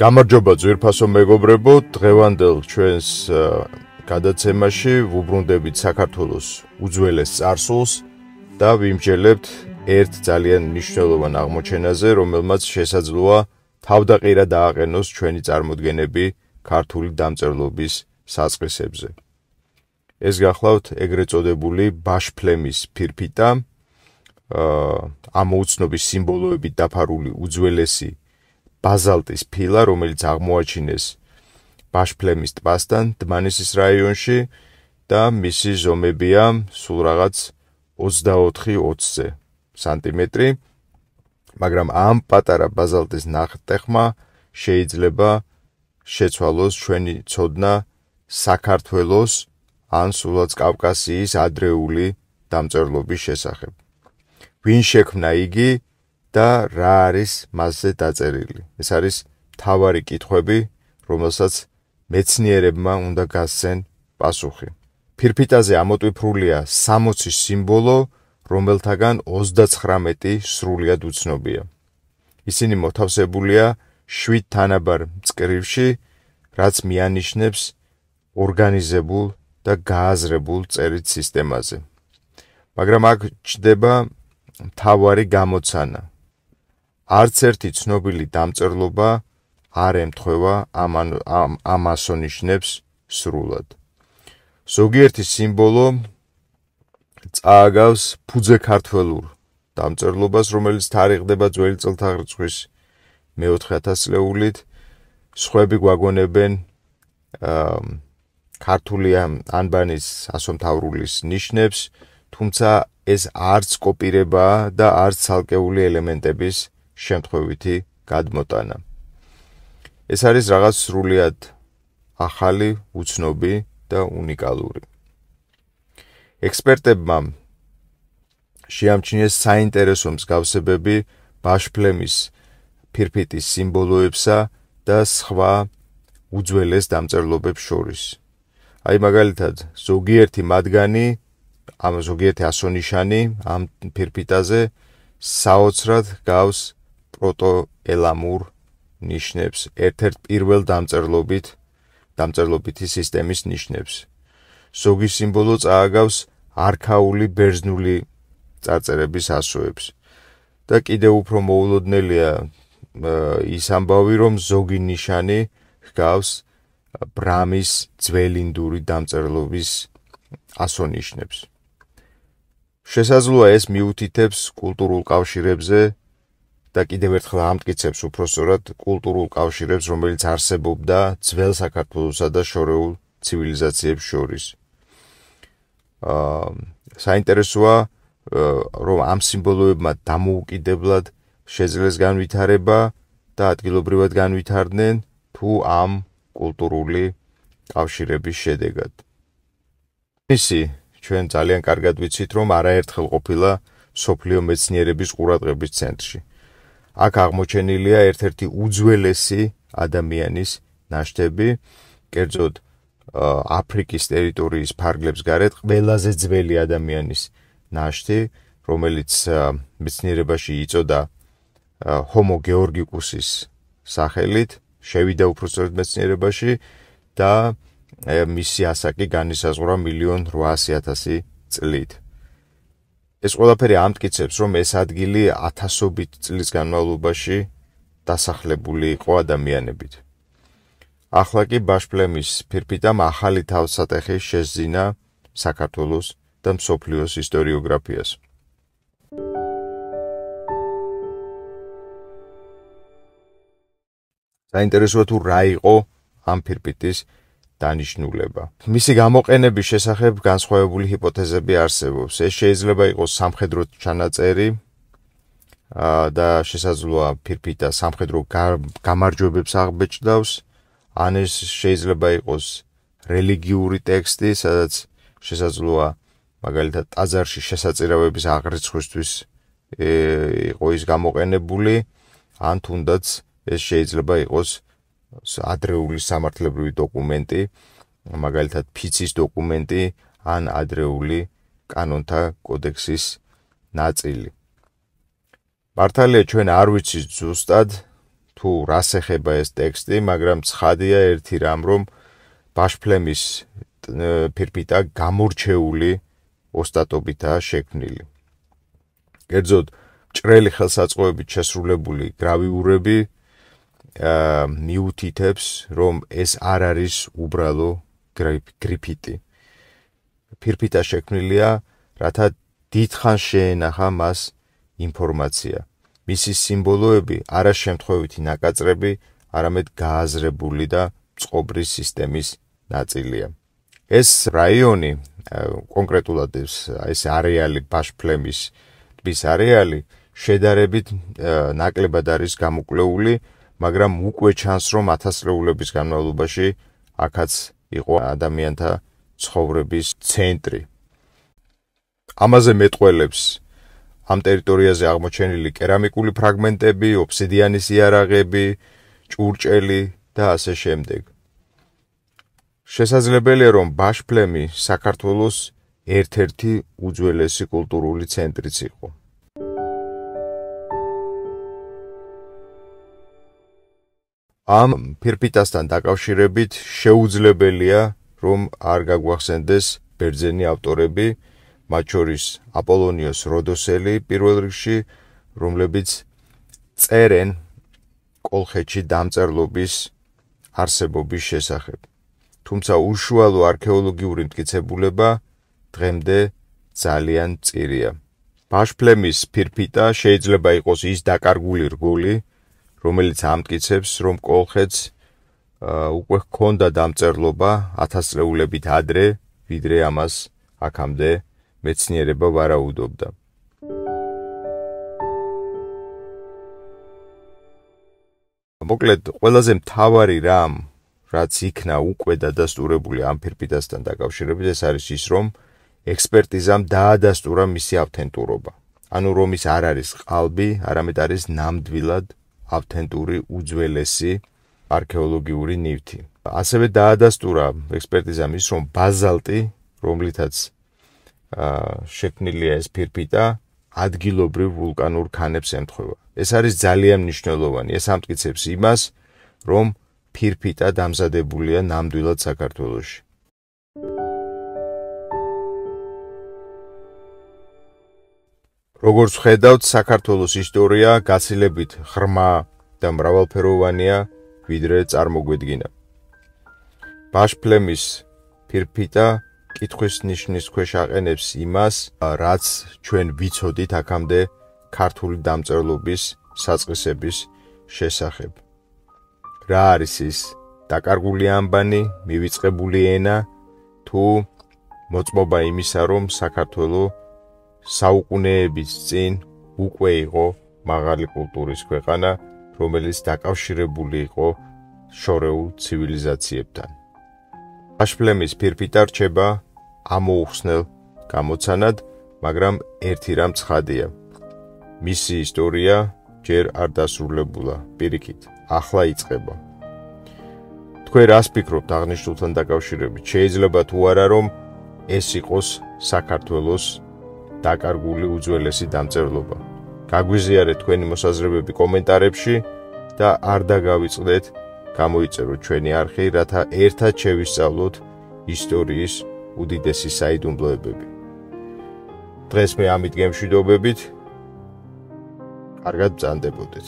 გამარჯობა ძვირფასო მეგობრებო, დღევანდელ ჩვენს გადაცემაში ვუბრუნდებით საქართველოს უძველეს წარსულს და ვიმსჯელებთ ერთ ძალიან მნიშვნელოვან აღმოჩენაზე, რომელმაც შესაძლოა თავდაყირა დააყენოს ჩვენი წარმოდგენები ქართული დამწერლობის საწყისებზე. ეს გახლავთ ეგრეთ წოდებული ბაშფლემის ფირფიტა, ამოუცნობის სიმბოლოებით დაფარული უძველესი ბაზალტის ფილა, რომელიც აღმოაჩინეს ბაშფლემის ტბასთან დმანისის რაიონში და მისი ზომებია სულ რაღაც 24-20 სანტიმეტრი, მაგრამ ამ პატარა ბაზალტის ნახტეხმა შეიძლება შეცვალოს ჩვენი ცოდნა საქართველოს ან სულაც კავკასიის ადრეული დამწერლობის შესახებ. ვინ შექმნა იგი და რა არის მასზე დაწერილი? ეს არის მთავარი კითხვები, რომელსაც მეცნიერებმა უნდა გასცენ პასუხი. ფირფიტაზე ამოტვიფრულია 60 სიმბოლო, რომელთაგან 39 სრულად უცნობია. ისინი მოთავსებულია 7 თანაბარ მწკრივში, რაც მიანიშნებს ორგანიზებულ და გააზრებულ წერით სისტემაზე. მაგრამ აქ ჩნდება მთავარი გამოცანა. არც ერთი ცნობილი დამწერლობა არ ემთხვევა ამ ასონიშნებს სრულად. ზოგიერთი სიმბოლო წააგავს ფუძე ქართველურ დამწერლობას, რომელიც თარიღდება ძველი წელთაღრიცხვის მე-4 ათასწლეულით. სხვები გვაგონებენ ქართული ანბანის ასომთავრულის ნიშნებს, თუმცა ეს არც კოპირებაა და არც ცალკეული ელემენტების შემთხვევითი გადმოტანა. ეს არის რაღაც სრულიად ახალი, უცნობი და უნიკალური. ექსპერტებმა შეამჩნიეს საინტერესო მსგავსებები ბაშფლემის ფირფიტის სიმბოლოებსა და სხვა უძველეს დამწერლობებს შორის. აი მაგალითად, ზოგიერთი მათგანი, ზოგიერთი ასონიშანი ამ ფირფიტაზე საოცრად გავს პროტოელამურ ნიშნებს, ერთ-ერთ პირველ დამწერლობითი სისტემის ნიშნებს. ზოგი სიმბოლო წააგავს არქაული ბერძნული წარწერების ასოებს. და კიდევ უფრო მოულოდნელია ის ამბავი, რომ ზოგი ნიშანი ჰგავს ბრამის ძველინდური დამწერლობის ასონიშნებს. შესაძლოა ეს მიუთითებს კულტურულ კავშირებზე და კიდევ ერთხელ ამტკიცებს უпростоრად კულტურულ კავშირებს, რომელიც არსებობდა ძველ საქართველოსა და შორეულ ცივილიზაციებს შორის. საინტერესოა, რომ ამ სიმბოლოებმა დამოუკიდებლად შეძლეს განვითარება და ადგილობრივად განვითარდნენ თუ ამ კულტურული კავშირების შედეგად. ისი ჩვენ ძალიან კარგად ვიცით, რომ არაერთხელ ყოფილა მსოფლიო მეცნიერების ყურადღების ცენტრში. აქ აღმოჩენილია ერთ-ერთი უძველესი ადამიანის ნაშთები, კერძოდ აფრიკის ტერიტორიის ფარგლებს გარეთ ყველაზე ძველი ადამიანის ნაშთი, რომელიც მეცნიერებაში იწოდა ჰომო გეორგიკუსის სახელით, შევიდა უпростоრად მეცნიერებაში და მისი ასაკი განისაზღვრა 1.8 მილიონ წლით. ეს ყველაფერი ამტკიცებს, რომ ეს ადგილი ათასობით წლის განმავლობაში დასახლებული იყო ადამიანებით. ახლა კი ბაშფლემის ფირფიტამ ახალი თავსატეხი შესძინა საქართველოს და მსოფლიოს ისტორიოგრაფიას. საინტერესოა თუ რა იყო ამ ფირფიტის დანიშნულება. მისი გამოყენების შესახებ განსხვავებული ჰიპოთეზები არსებობს. ეს შეიძლება იყოს სამხედრო ჩანაწერი და შესაძლოა ფირფიტა სამხედრო გამარჯვებებს აღბეჭდავს, ან ეს შეიძლება იყოს რელიგიური ტექსტი, სადაც შესაძლოა მაგალითად ტაძარში შესაწირავების აღრიცხვისთვის იყო ის გამოყენებული, ან თუნდაც ეს შეიძლება იყოს ადრეული სამართლებრივი დოკუმენტი, მაგალითად ფიცის დოკუმენტი, ან ადრეული კანონთა კოდექსის ნაწილი. მართალია ჩვენ არ ვიცით ზუსტად, თუ თუ რას ეხება ეს ტექსტი, მაგრამ ცხადია ერთი რამ, რომ ბაშფლემის ფირფიტა გამორჩეული ოსტატობითაა შექმნილი. კერძოდ, ჭრელი ხელსაწყოებით შესრულებული გრავიურები მიუთითებს, რომ ეს არ არის უბრალო გრიფიტი. ფირფიტა შექმნილია, რათა დიდხანს შეენახა მას ინფორმაცია. მისი სიმბოლოები არა შემთხვევითი ნაკაწრები, არამედ გააზრებული და წყობრი სისტემის ნაწილია. ეს რაიონი, კონკრეტულად ეს არეალი, ბაშფლემის ტბის არეალი, შედარებით ნაკლებად არის გამოკვლეული, მაგრამ უკვე ჩანს, რომ ათასწლეულების განმავლობაში აქაც იყო ადამიანთა ცხოვრების ცენტრი. ამაზე მეტყველებს ამ ტერიტორიაზე აღმოჩენილი კერამიკული ფრაგმენტები, ობსიდიანის იარაღები, ჭურჭელი და ასე შემდეგ. შესაძლებელია, რომ ბაშფლემი საქართველოს ერთ-ერთი უძველესი კულტურული ცენტრიც იყო. ამ ფირფიტასთან დაკავშირებით შეუძლებელია, რომ არ გაგვახსენდეს ბერძენი ავტორები, მათ შორის აპოლონიოს როდოსელი პირველ რიგში, რომლებიც წერენ კოლხეთში დამწერლობის არსებობის შესახებ. თუმცა უშუალო არქეოლოგიური მტკიცებულება დღემდე ძალიან მწირია. ბაშფლემის ფირფიტა შეიძლება იყოს ის დაკარგული რგოლი, რომელიც ამტკიცებს, რომ კოლხეთს უკვე ჰქონდა დამწერლობა ათასწლეულებით ადრე, ვიდრე ამას აქამდე მეცნიერება ვარაუდობდა. მოკლედ, ყველაზე მთავარი რამ, რაც იქნა უკვე დადასტურებული ამ ფირფიტასთან დაკავშირებით, ეს არის ის, რომ ექსპერტიზამ დაადასტურა მისი ავთენტურობა. ანუ რომ ის არ არის ყალბი, არამედ არის ნამდვილად ავთენტური უძველესი არქეოლოგიური ნივთი. ასევე დაადასტურა ექსპერტიზამ ის, რომ ბაზალტი, რომლითაც შექმნილია ეს ფირფიტა, ადგილობრივ ვულკანურ ქანებს ემთხვევა. ეს არის ძალიან მნიშვნელოვანი. ეს ამტკიცებს იმას, რომ ფირფიტა დამზადებულია ნამდვილად საქართველოში. როგორც ხედავთ, საქართველოს ისტორია გაცილებით ღრმა და მრავალფეროვანია, ვიდრე წარმოგვედგინა. ბაშფლემის ფირფიტა კითხვის ნიშნის ქვეშ აყენებს იმას, რაც ჩვენ ვიცოდით აქამდე ქართული დამწერლობის საწყისების შესახებ. რა არის ის დაკარგული ამბანი, მივიწყებული ენა, თუ მოწმობა იმისა, რომ საქართველო საუკუნეების წინ უკვე იყო მაღალი კულტურის ქვეყანა, რომელიც დაკავშირებული იყო შორეულ ცივილიზაციებთან. ბაშფლემის ფირფიტა რჩება ამოუხსნელ გამოცანად, მაგრამ ერთი რამ ცხადია. მისი ისტორია ჯერ არ დასრულებულა, პირიქით, ახლა იწყება. თქვენ რას ფიქრობთ აღნიშნულთან დაკავშირებით? შეიძლება თუ არა, რომ ეს იყოს საქართველოს დაკარგული უძველესი დამწერლობა. გაგვიზიარეთ თქვენი მოსაზრებები კომენტარებში და არ დაგავიწყდეთ გამოიწეროთ ჩვენი არხი, რათა ერთად შევისწავლოთ ისტორიის უდიდესი საიდუმლოებები. დღეს მე ამით გემშვიდობებით. კარგად ბრძანდებოდეთ.